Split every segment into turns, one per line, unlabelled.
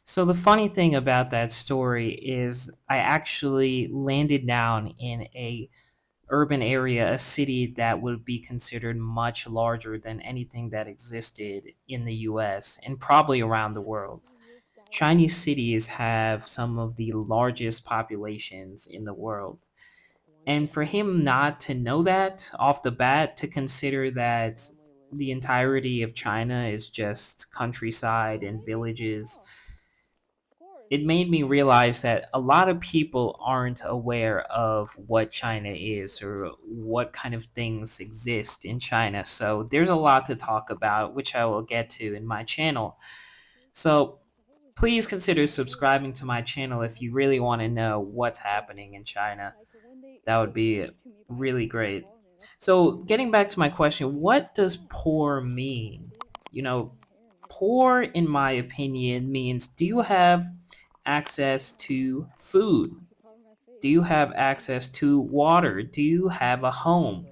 So the funny thing about that story is I actually landed down in a urban area, a city that would be considered much larger than anything that existed in the US and probably around the world. Chinese cities have some of the largest populations in the world. And for him not to know that off the bat, to consider that the entirety of China is just countryside and villages, it made me realize that a lot of people aren't aware of what China is or what kind of things exist in China. So there's a lot to talk about, which I will get to in my channel. So please consider subscribing to my channel if you really want to know what's happening in China. That would be really great. So, getting back to my question, what does poor mean? You know, poor, in my opinion, means do you have access to food? Do you have access to water? Do you have a home?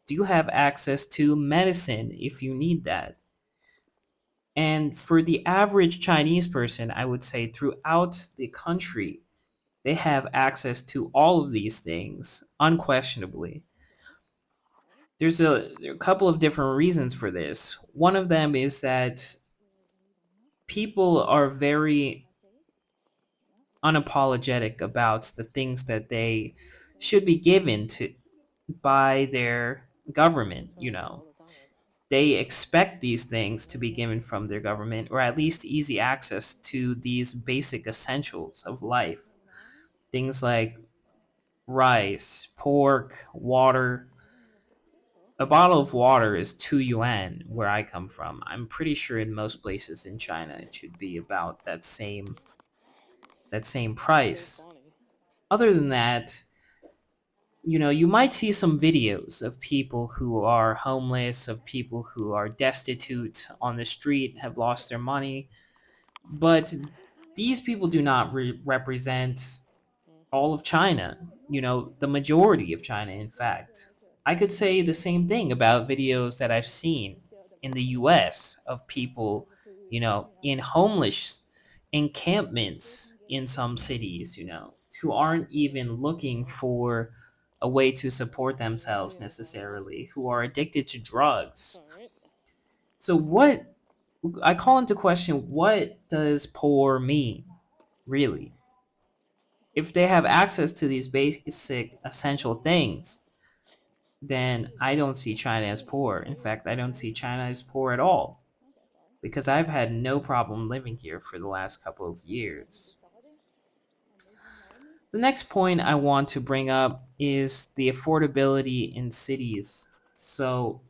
Do you have access to medicine if you need that? And for the average Chinese person, I would say throughout the country, they have access to all of these things unquestionably. There are a couple of different reasons for this. One of them is that people are very unapologetic about the things that they should be given to by their government, They expect these things to be given from their government or at least easy access to these basic essentials of life. Things like rice, pork, water. A bottle of water is 2 yuan where I come from. I'm pretty sure in most places in China it should be about that same price. Other than that, you might see some videos of people who are homeless, of people who are destitute on the street, have lost their money, but these people do not represent all of China, the majority of China, in fact. I could say the same thing about videos that I've seen in the US of people, in homeless encampments in some cities, who aren't even looking for a way to support themselves necessarily, who are addicted to drugs. So, what I call into question, what does poor mean, really? If they have access to these basic essential things, then I don't see China as poor. In fact, I don't see China as poor at all because I've had no problem living here for the last couple of years. The next point I want to bring up is the affordability in cities. So,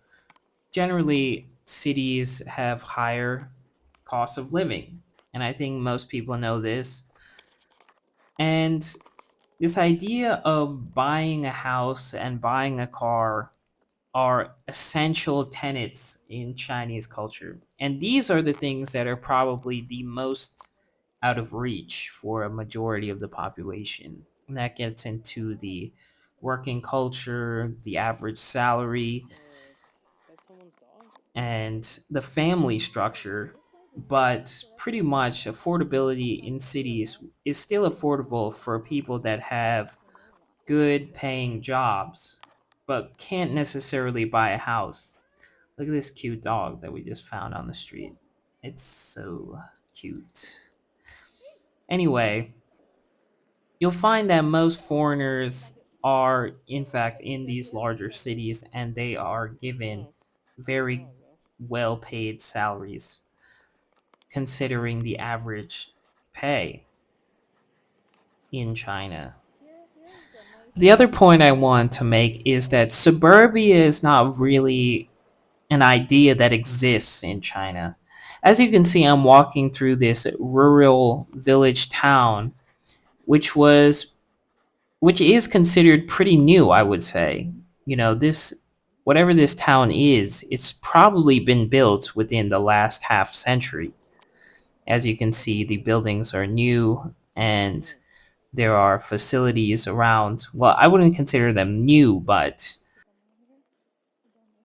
generally, cities have higher costs of living, and I think most people know this. And this idea of buying a house and buying a car are essential tenets in Chinese culture. And these are the things that are probably the most out of reach for a majority of the population. And that gets into the working culture, the average salary, and the family structure. But pretty much affordability in cities is still affordable for people that have good paying jobs, but can't necessarily buy a house. Look at this cute dog that we just found on the street. It's so cute. Anyway, you'll find that most foreigners are, in fact, in these larger cities and they are given very well paid salaries considering the average pay in China. The other point I want to make is that suburbia is not really an idea that exists in China. As you can see, I'm walking through this rural village town, which was which is considered pretty new, I would say. This whatever this town is, it's probably been built within the last half century. As you can see, the buildings are new and there are facilities around. Well, I wouldn't consider them new, but